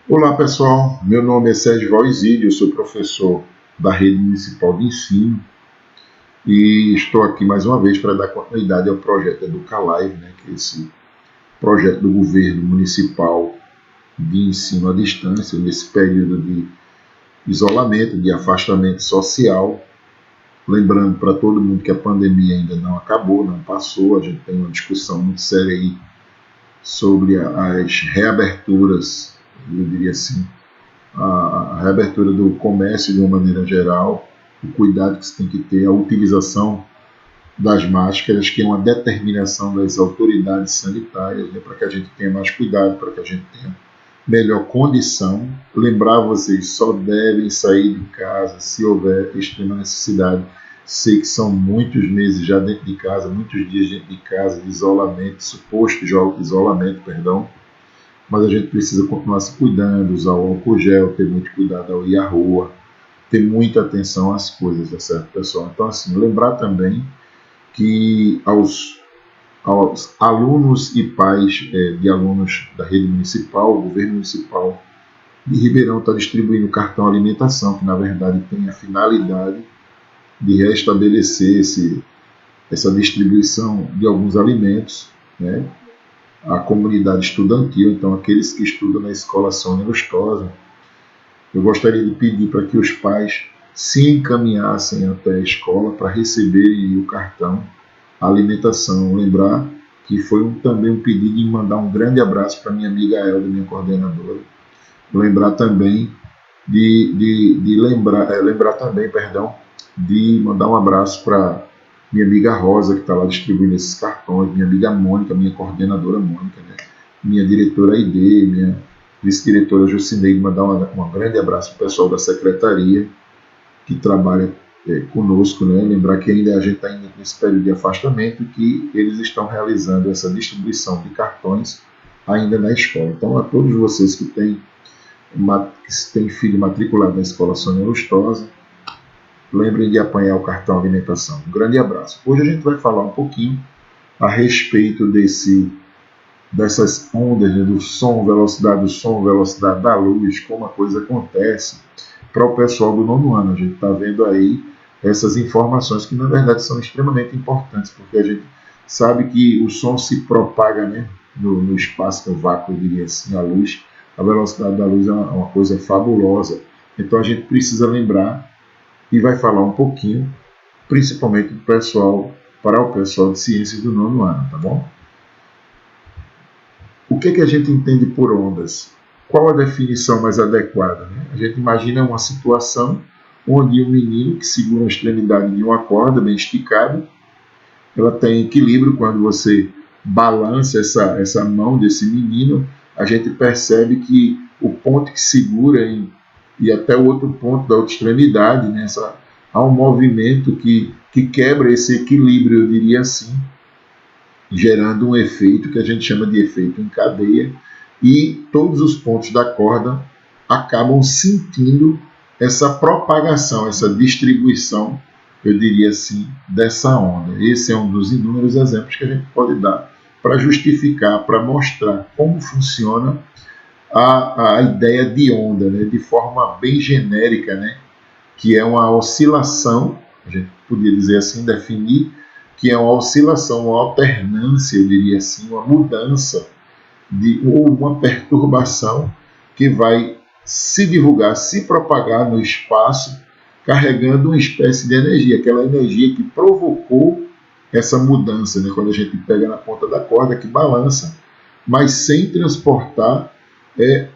Olá pessoal, meu nome é Sérgio Valzílio, eu sou professor da Rede Municipal de Ensino e estou aqui mais uma vez para dar continuidade ao projeto EducaLive, que é esse projeto do governo municipal de ensino à distância, nesse período de isolamento, de afastamento social. Lembrando para todo mundo que a pandemia ainda não acabou, não passou, a gente tem uma discussão muito séria aí sobre as reaberturas, eu diria assim, a reabertura do comércio de uma maneira geral, o cuidado que se tem que ter, a utilização das máscaras, que é uma determinação das autoridades sanitárias, para que a gente tenha mais cuidado, para que a gente tenha melhor condição. Lembrar vocês, só devem sair de casa se houver extrema necessidade. Sei que são muitos meses já dentro de casa, muitos dias dentro de casa, de isolamento, suposto isolamento, perdão, mas a gente precisa continuar se cuidando, usar o álcool gel, ter muito cuidado ao ir à rua, ter muita atenção às coisas, tá certo, pessoal? Então, assim, lembrar também que aos alunos e pais de alunos da rede municipal, o governo municipal de Ribeirão está distribuindo cartão alimentação, que na verdade tem a finalidade de restabelecer essa distribuição de alguns alimentos, né? A comunidade estudantil, então aqueles que estudam na escola Sônia Lustosa, eu gostaria de pedir para que os pais se encaminhassem até a escola para receberem o cartão alimentação. Lembrar que foi também um pedido de mandar um grande abraço para minha amiga Elda, minha coordenadora. Lembrar também lembrar também, perdão, de mandar um abraço para minha amiga Rosa, que está lá distribuindo esses cartões, minha amiga Mônica, minha coordenadora Mônica, minha diretora Aide, minha vice-diretora Jucineide, mandar um grande abraço para o pessoal da secretaria que trabalha conosco, lembrar que ainda a gente está indo nesse período de afastamento e que eles estão realizando essa distribuição de cartões ainda na escola. Então, a todos vocês que têm filho matriculado na escola Sônia Lustosa, lembrem de apanhar o cartão alimentação. Um grande abraço. Hoje a gente vai falar um pouquinho a respeito dessas ondas, do som, velocidade da luz, como a coisa acontece para o pessoal do nono ano. A gente está vendo aí essas informações que, na verdade, são extremamente importantes, porque a gente sabe que o som se propaga no espaço, no vácuo, eu diria assim, a luz. A velocidade da luz é uma coisa fabulosa. Então a gente precisa lembrar e vai falar um pouquinho, principalmente para o pessoal de ciências do nono ano, tá bom? O que a gente entende por ondas? Qual a definição mais adequada? A gente imagina uma situação onde um menino que segura a extremidade de uma corda bem esticada, ela tem equilíbrio quando você balança essa mão desse menino, a gente percebe que o ponto que segura e até o outro ponto da outra extremidade, há um movimento que quebra esse equilíbrio, eu diria assim, gerando um efeito que a gente chama de efeito em cadeia, e todos os pontos da corda acabam sentindo essa propagação, essa distribuição, eu diria assim, dessa onda. Esse é um dos inúmeros exemplos que a gente pode dar para justificar, para mostrar como funciona a ideia de onda, de forma bem genérica, que é uma oscilação, a gente podia dizer assim, definir que é uma oscilação, uma alternância, eu diria assim, uma mudança ou uma perturbação que vai se divulgar, se propagar no espaço, carregando uma espécie de energia, aquela energia que provocou essa mudança, quando a gente pega na ponta da corda, que balança, mas sem transportar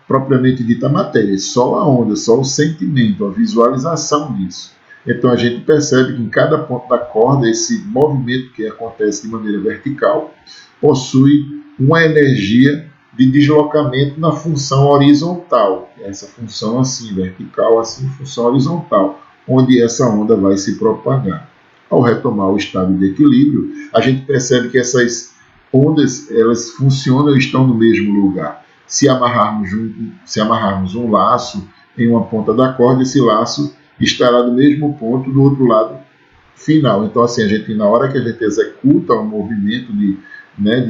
propriamente dita matéria, só a onda, só o sentimento, a visualização disso. Então a gente percebe que em cada ponto da corda, esse movimento que acontece de maneira vertical possui uma energia de deslocamento na função horizontal. Essa função assim, vertical, assim, função horizontal, onde essa onda vai se propagar. Ao retomar o estado de equilíbrio, a gente percebe que essas ondas, elas funcionam e estão no mesmo lugar. Se amarrarmos um laço em uma ponta da corda, esse laço estará no mesmo ponto do outro lado final. Então, assim, na hora que a gente executa o movimento de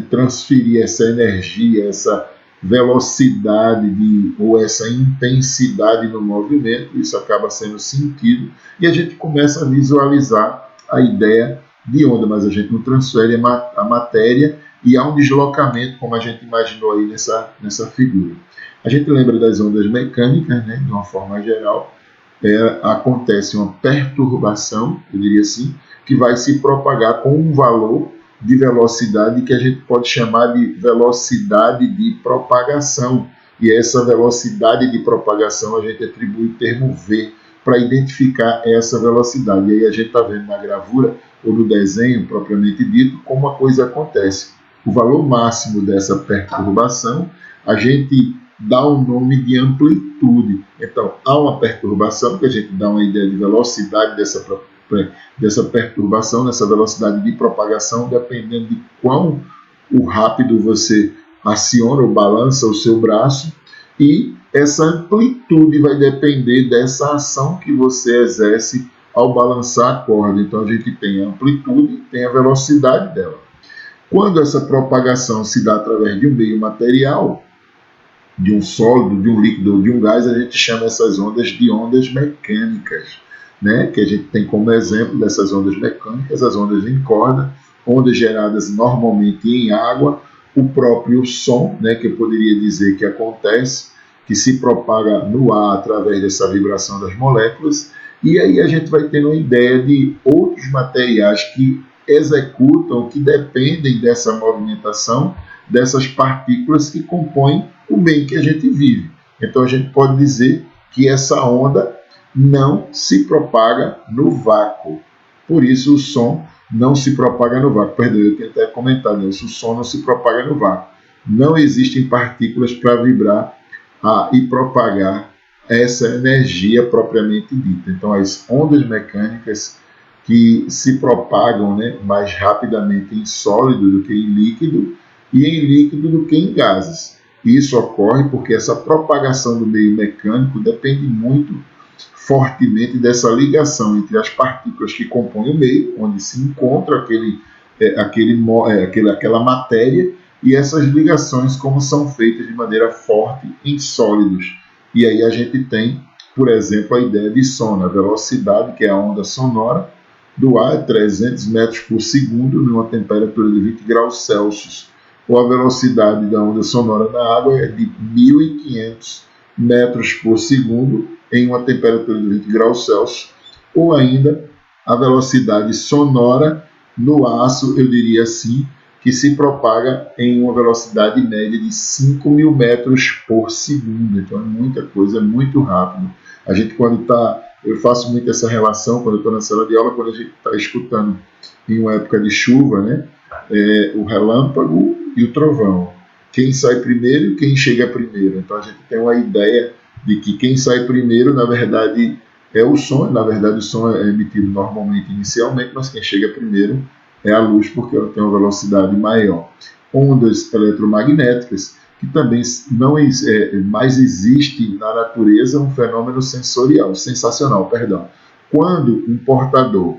transferir essa energia, velocidade ou essa intensidade no movimento, isso acaba sendo sentido, e a gente começa a visualizar a ideia de onda, mas a gente não transfere a matéria e há um deslocamento, como a gente imaginou aí nessa figura. A gente lembra das ondas mecânicas, né, de uma forma geral, acontece uma perturbação, eu diria assim, que vai se propagar com um valor de velocidade que a gente pode chamar de velocidade de propagação. E essa velocidade de propagação a gente atribui o termo V para identificar essa velocidade. E aí a gente está vendo na gravura ou no desenho propriamente dito como a coisa acontece. O valor máximo dessa perturbação a gente dá um nome de amplitude. Então, há uma perturbação, que a gente dá uma ideia de velocidade dessa perturbação, dessa velocidade de propagação, dependendo de quão rápido você aciona ou balança o seu braço, e essa amplitude vai depender dessa ação que você exerce ao balançar a corda. Então, a gente tem a amplitude e tem a velocidade dela. Quando essa propagação se dá através de um meio material, de um sólido, de um líquido ou de um gás, a gente chama essas ondas de ondas mecânicas, né? Que a gente tem como exemplo dessas ondas mecânicas as ondas em corda, ondas geradas normalmente em água, o próprio som, né? Que eu poderia dizer que acontece, que se propaga no ar através dessa vibração das moléculas, e aí a gente vai tendo uma ideia de outros materiais que executam, que dependem dessa movimentação, dessas partículas que compõem o meio que a gente vive. Então a gente pode dizer que essa onda não se propaga no vácuo. Por isso o som não se propaga no vácuo. Perdão, eu tenho até comentado isso, o som não se propaga no vácuo. Não existem partículas para vibrar e propagar essa energia propriamente dita. Então as ondas mecânicas que se propagam, né, mais rapidamente em sólido do que em líquido, e em líquido do que em gases. Isso ocorre porque essa propagação do meio mecânico depende muito fortemente dessa ligação entre as partículas que compõem o meio, onde se encontra aquela matéria, e essas ligações como são feitas de maneira forte em sólidos. E aí a gente tem, por exemplo, a ideia de som, a velocidade, que é a onda sonora, do ar é 300 metros por segundo, numa temperatura de 20 graus Celsius. Ou a velocidade da onda sonora na água é de 1.500 metros por segundo, em uma temperatura de 20 graus Celsius. Ou ainda a velocidade sonora no aço, eu diria assim, que se propaga em uma velocidade média de 5.000 metros por segundo. Então é muita coisa, é muito rápido. A gente quando está... Eu faço muito essa relação quando eu estou na sala de aula, quando a gente está escutando em uma época de chuva, né, o relâmpago e o trovão. Quem sai primeiro e quem chega primeiro. Então a gente tem uma ideia de que quem sai primeiro, na verdade, é o som. Na verdade, o som é emitido normalmente inicialmente, mas quem chega primeiro é a luz, porque ela tem uma velocidade maior. Ondas eletromagnéticas, que também não mais existe na natureza um fenômeno sensacional. Quando um portador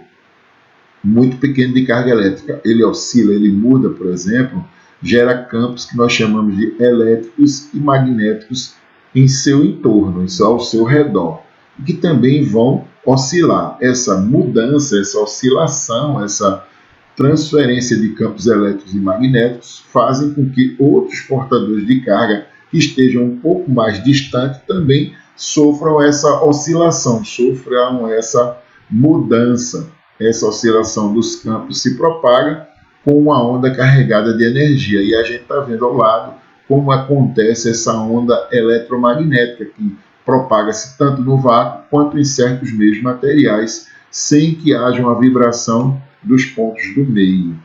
muito pequeno de carga elétrica, ele oscila, ele muda, por exemplo, gera campos que nós chamamos de elétricos e magnéticos em seu entorno, isso ao seu redor, e que também vão oscilar. Essa mudança, essa oscilação, essa transferência de campos elétricos e magnéticos fazem com que outros portadores de carga que estejam um pouco mais distantes também sofram essa oscilação, sofram essa mudança. Essa oscilação dos campos se propaga com uma onda carregada de energia. E a gente está vendo ao lado como acontece essa onda eletromagnética, que propaga-se tanto no vácuo quanto em certos meios materiais, sem que haja uma vibração dos pontos do meio.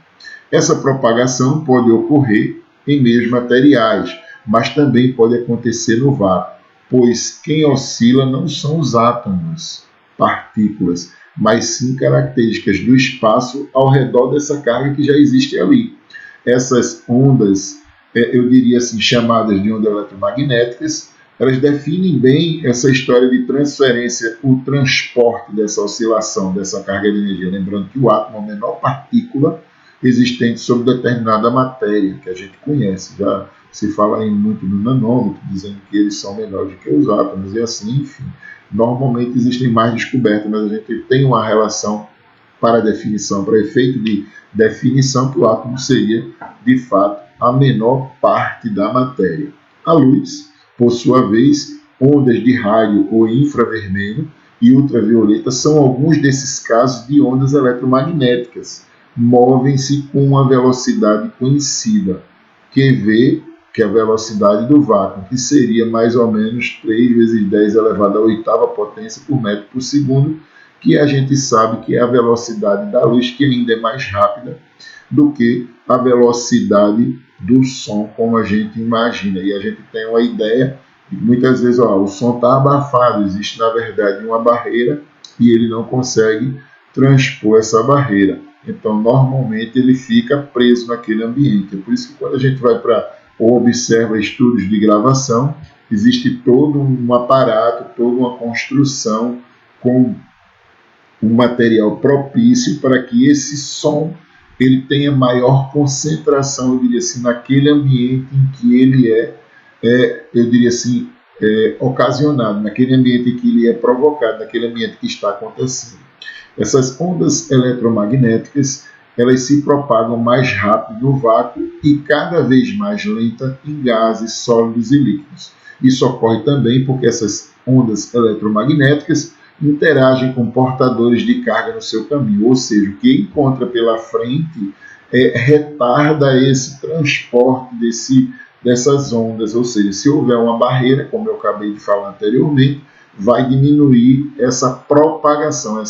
Essa propagação pode ocorrer em meios materiais, mas também pode acontecer no vácuo, pois quem oscila não são os átomos, partículas, mas sim características do espaço ao redor dessa carga que já existe ali. Essas ondas, eu diria assim, chamadas de ondas eletromagnéticas, elas definem bem essa história de transferência, o transporte dessa oscilação, dessa carga de energia. Lembrando que o átomo é a menor partícula existente sobre determinada matéria, que a gente conhece. Já se fala aí muito no nanômetro, dizendo que eles são menores do que os átomos e assim, enfim. Normalmente existem mais descobertas, mas a gente tem uma relação para definição, para efeito de definição, que o átomo seria, de fato, a menor parte da matéria. A luz, por sua vez, ondas de rádio ou infravermelho e ultravioleta são alguns desses casos de ondas eletromagnéticas. Movem-se com uma velocidade conhecida, QV, que é a velocidade do vácuo, que seria mais ou menos 3 vezes 10 elevado à oitava potência por metro por segundo, que a gente sabe que é a velocidade da luz, que ainda é mais rápida do que a velocidade do som, como a gente imagina. E a gente tem uma ideia de que muitas vezes o som está abafado, existe na verdade uma barreira e ele não consegue transpor essa barreira. Então, normalmente, ele fica preso naquele ambiente. É por isso que quando a gente vai para ou observa estudos de gravação, existe todo um aparato, toda uma construção com um material propício para que esse som ele tenha maior concentração, eu diria assim, naquele ambiente em que ele eu diria assim, ocasionado, naquele ambiente em que ele é provocado, naquele ambiente que está acontecendo. Essas ondas eletromagnéticas, elas se propagam mais rápido no vácuo e cada vez mais lenta em gases, sólidos e líquidos. Isso ocorre também porque essas ondas eletromagnéticas interagem com portadores de carga no seu caminho, ou seja, o que encontra pela frente retarda esse transporte dessas ondas, ou seja, se houver uma barreira, como eu acabei de falar anteriormente, vai diminuir essa propagação,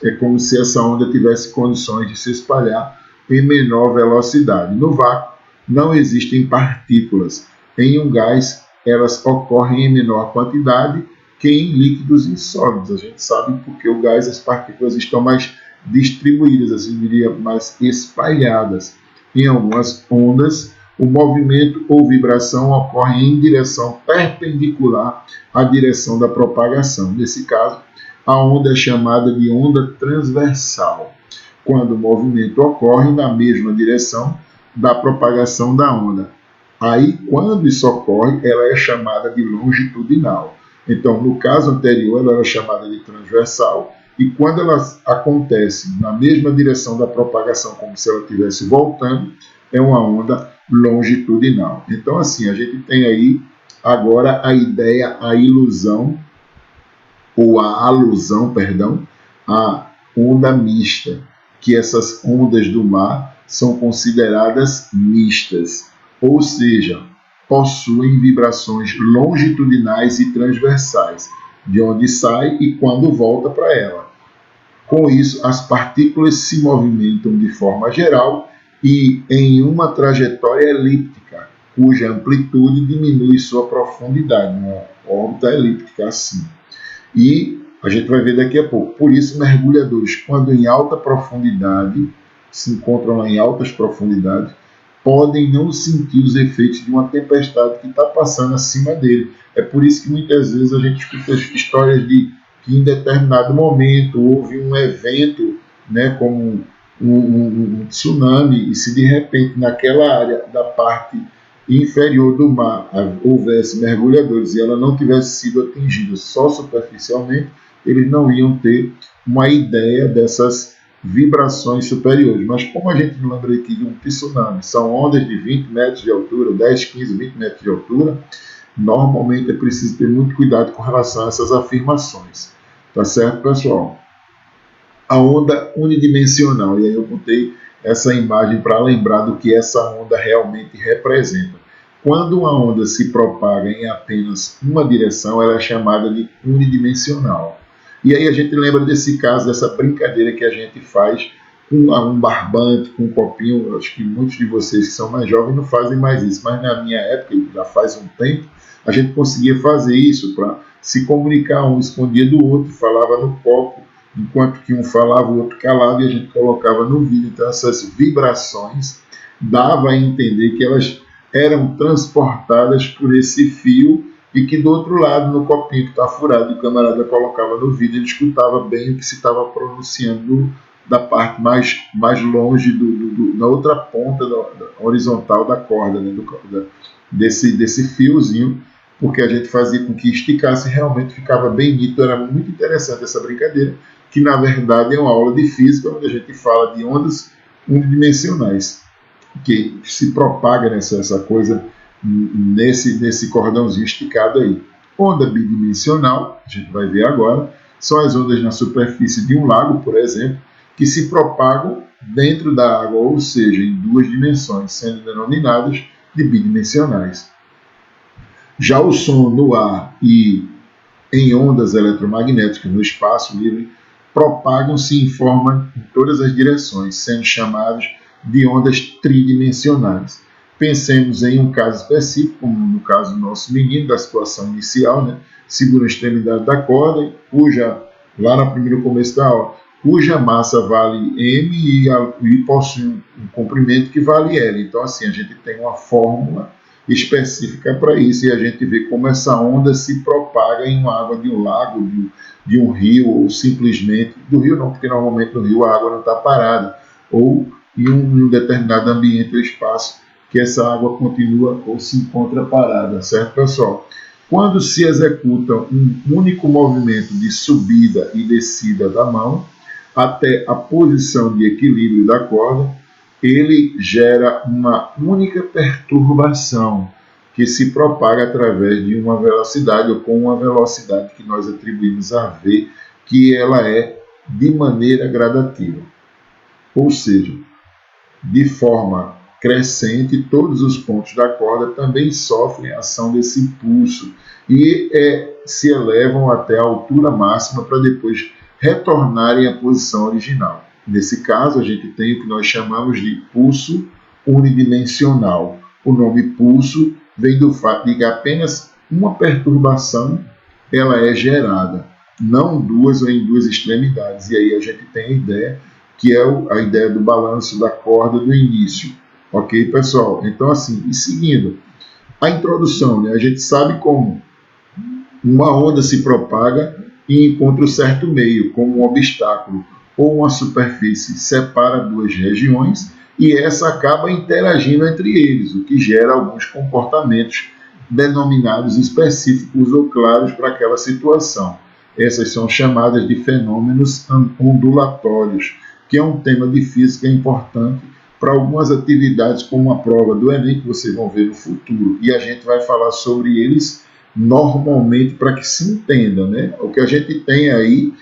é como se essa onda tivesse condições de se espalhar em menor velocidade. No vácuo não existem partículas. Em um gás, elas ocorrem em menor quantidade que em líquidos e sólidos. A gente sabe porque o gás, as partículas estão mais distribuídas, assim diria, mais espalhadas. Em algumas ondas, o movimento ou vibração ocorre em direção perpendicular à direção da propagação. Nesse caso, a onda é chamada de onda transversal, quando o movimento ocorre na mesma direção da propagação da onda. Aí, quando isso ocorre, ela é chamada de longitudinal. Então, no caso anterior, ela era chamada de transversal, e quando ela acontece na mesma direção da propagação, como se ela estivesse voltando, é uma onda longitudinal. Então, assim, a gente tem aí agora a ideia, a ilusão, ou a alusão, perdão, à onda mista, que essas ondas do mar são consideradas mistas, ou seja, possuem vibrações longitudinais e transversais, de onde sai e quando volta para ela. Com isso, as partículas se movimentam de forma geral e em uma trajetória elíptica, cuja amplitude diminui sua profundidade, uma órbita elíptica assim. E a gente vai ver daqui a pouco. Por isso, mergulhadores, quando em alta profundidade, se encontram lá em altas profundidades, podem não sentir os efeitos de uma tempestade que está passando acima dele. É por isso que muitas vezes a gente escuta histórias de que em determinado momento houve um evento, né, como um tsunami, e se de repente naquela área da parte inferior do mar houvesse mergulhadores e ela não tivesse sido atingida só superficialmente, eles não iam ter uma ideia dessas vibrações superiores. Mas como a gente lembra aqui de um tsunami, são ondas de 20 metros de altura, 10, 15, 20 metros de altura, normalmente é preciso ter muito cuidado com relação a essas afirmações. Tá certo, pessoal? A onda unidimensional, e aí eu botei essa imagem para lembrar do que essa onda realmente representa. Quando uma onda se propaga em apenas uma direção, ela é chamada de unidimensional. E aí a gente lembra desse caso, dessa brincadeira que a gente faz com um barbante, com um copinho. Acho que muitos de vocês que são mais jovens não fazem mais isso, mas na minha época, já faz um tempo, a gente conseguia fazer isso para se comunicar, um escondia do outro, falava no copo, enquanto que um falava, o outro calava, e a gente colocava no vídeo. Então essas vibrações dava a entender que elas eram transportadas por esse fio e que do outro lado, no copinho que está furado, o camarada colocava no vídeo, ele escutava bem o que se estava pronunciando da parte mais longe da outra ponta da horizontal da corda, né, desse fiozinho, porque a gente fazia com que esticasse e realmente ficava bem nítido. Era muito interessante essa brincadeira, que na verdade é uma aula de física onde a gente fala de ondas unidimensionais, que se propaga essa coisa nesse cordãozinho esticado aí. Onda bidimensional, a gente vai ver agora, são as ondas na superfície de um lago, por exemplo, que se propagam dentro da água, ou seja, em duas dimensões, sendo denominadas de bidimensionais. Já o som no ar e em ondas eletromagnéticas no espaço livre propagam-se em forma em todas as direções, sendo chamados de ondas tridimensionais. Pensemos em um caso específico, como no caso do nosso menino, da situação inicial, né? Segura a extremidade da corda, lá no primeiro começo da aula, cuja massa vale m e possui um comprimento que vale L. Então, assim, a gente tem uma fórmula específica para isso, e a gente vê como essa onda se propaga em uma água de um lago, de um rio, ou simplesmente, do rio não, porque normalmente no rio a água não está parada, ou em um determinado ambiente ou espaço que essa água continua ou se encontra parada, certo, pessoal? Quando se executa um único movimento de subida e descida da mão até a posição de equilíbrio da corda, ele gera uma única perturbação que se propaga através de uma velocidade, ou com uma velocidade que nós atribuímos a V, que ela é de maneira gradativa. Ou seja, de forma crescente, todos os pontos da corda também sofrem a ação desse impulso e se elevam até a altura máxima para depois retornarem à posição original. Nesse caso, a gente tem o que nós chamamos de pulso unidimensional. O nome pulso vem do fato de que apenas uma perturbação ela é gerada, não duas ou em duas extremidades. E aí a gente tem a ideia que é a ideia do balanço da corda do início. Ok, pessoal? Então, assim, e seguindo a introdução, né, a gente sabe como uma onda se propaga e encontra um certo meio, como um obstáculo ou uma superfície separa duas regiões e essa acaba interagindo entre eles, o que gera alguns comportamentos denominados específicos ou claros para aquela situação. Essas são chamadas de fenômenos ondulatórios, que é um tema de física importante para algumas atividades, como a prova do Enem, que vocês vão ver no futuro. E a gente vai falar sobre eles normalmente para que se entenda, né? O que a gente tem aí,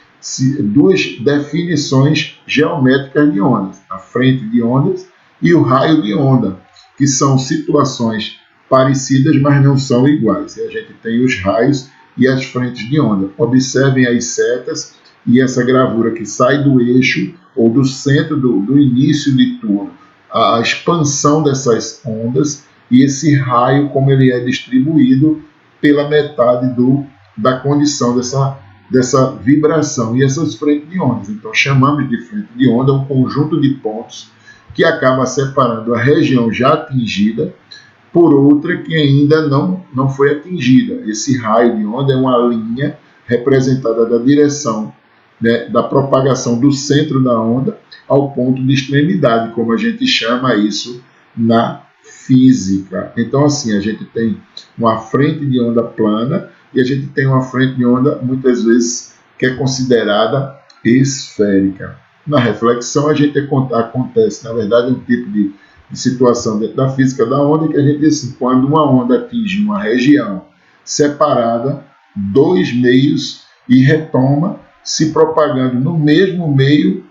duas definições geométricas de ondas, a frente de ondas e o raio de onda, que são situações parecidas, mas não são iguais. E a gente tem os raios e as frentes de onda. Observem as setas e essa gravura que sai do eixo ou do centro do início de tudo, a expansão dessas ondas e esse raio como ele é distribuído pela metade da condição dessa vibração e essas frentes de ondas. Então chamamos de frente de onda um conjunto de pontos que acaba separando a região já atingida por outra que ainda não foi atingida. Esse raio de onda é uma linha representada da direção, né, da propagação do centro da onda ao ponto de extremidade, como a gente chama isso na física. Então, assim, a gente tem uma frente de onda plana e a gente tem uma frente de onda, muitas vezes, que é considerada esférica. Na reflexão, a gente acontece, na verdade, um tipo de situação dentro da física da onda que a gente diz assim, quando uma onda atinge uma região separada, dois meios e retoma, se propagando no mesmo meio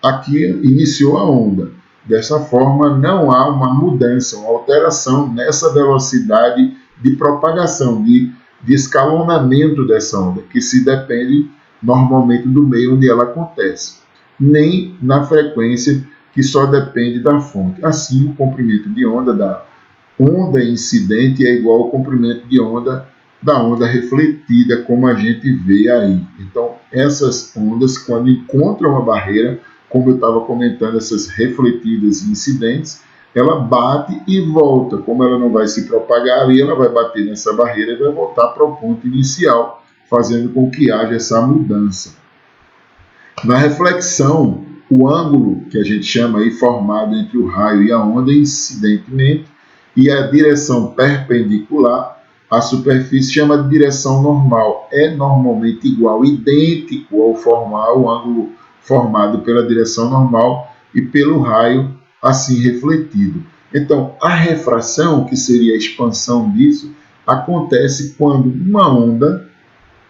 a que iniciou a onda. Dessa forma, não há uma mudança, uma alteração nessa velocidade de propagação, de escalonamento dessa onda, que se depende normalmente do meio onde ela acontece, nem na frequência, que só depende da fonte. Assim, o comprimento de onda da onda incidente é igual ao comprimento de onda da onda refletida, como a gente vê aí. Então, essas ondas, quando encontram a barreira, como eu estava comentando, essas refletidas e incidentes, ela bate e volta. Como ela não vai se propagar ali, ela vai bater nessa barreira e vai voltar para o ponto inicial, fazendo com que haja essa mudança. Na reflexão, o ângulo que a gente chama aí formado entre o raio e a onda, incidentemente, e a direção perpendicular à superfície chama de direção normal. É normalmente igual, idêntico ao ângulo formado pela direção normal e pelo raio assim refletido. Então, a refração, que seria a expansão disso, acontece quando uma onda,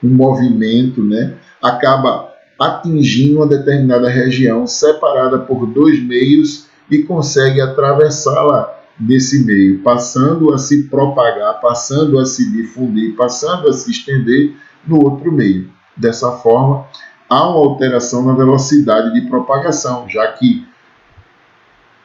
um movimento, né, acaba atingindo uma determinada região separada por dois meios e consegue atravessá-la desse meio, passando a se propagar, passando a se difundir, passando a se estender no outro meio. Dessa forma, há uma alteração na velocidade de propagação, já que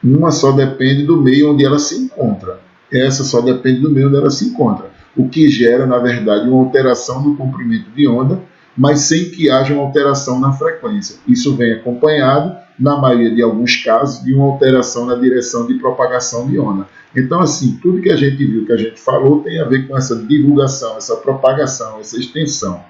uma só depende do meio onde ela se encontra. Essa só depende do meio onde ela se encontra. O que gera, na verdade, uma alteração no comprimento de onda, mas sem que haja uma alteração na frequência. Isso vem acompanhado, na maioria de alguns casos, de uma alteração na direção de propagação de onda. Então, assim, tudo que a gente viu, que a gente falou, tem a ver com essa divulgação, essa propagação, essa extensão.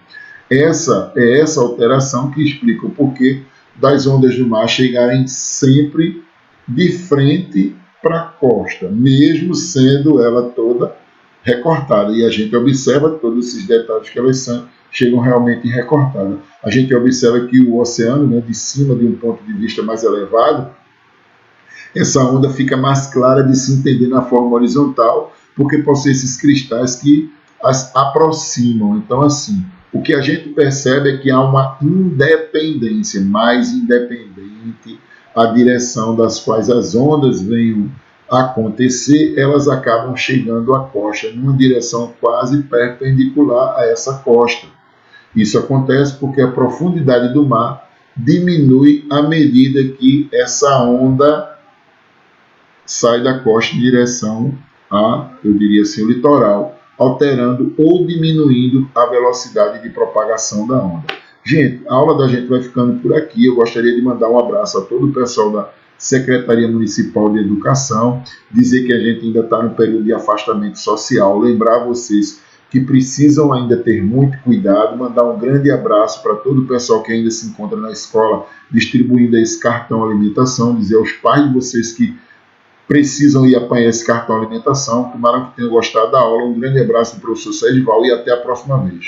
Essa é essa alteração que explica o porquê das ondas do mar chegarem sempre de frente para a costa, mesmo sendo ela toda recortada. E a gente observa todos esses detalhes que elas chegam realmente recortadas. A gente observa que o oceano, né, de cima de um ponto de vista mais elevado, essa onda fica mais clara de se entender na forma horizontal, porque possui esses cristais que as aproximam. Então, assim, o que a gente percebe é que há uma independência, mais independente a direção das quais as ondas venham acontecer, elas acabam chegando à costa, numa direção quase perpendicular a essa costa. Isso acontece porque a profundidade do mar diminui à medida que essa onda sai da costa em direção eu diria assim, o litoral, alterando ou diminuindo a velocidade de propagação da onda. Gente, a aula da gente vai ficando por aqui. Eu gostaria de mandar um abraço a todo o pessoal da Secretaria Municipal de Educação, dizer que a gente ainda está no período de afastamento social, lembrar vocês que precisam ainda ter muito cuidado, mandar um grande abraço para todo o pessoal que ainda se encontra na escola distribuindo esse cartão alimentação, dizer aos pais de vocês que precisam ir apanhar esse cartão alimentação. Tomara que tenham gostado da aula. Um grande abraço do professor Sérgio Val e até a próxima vez.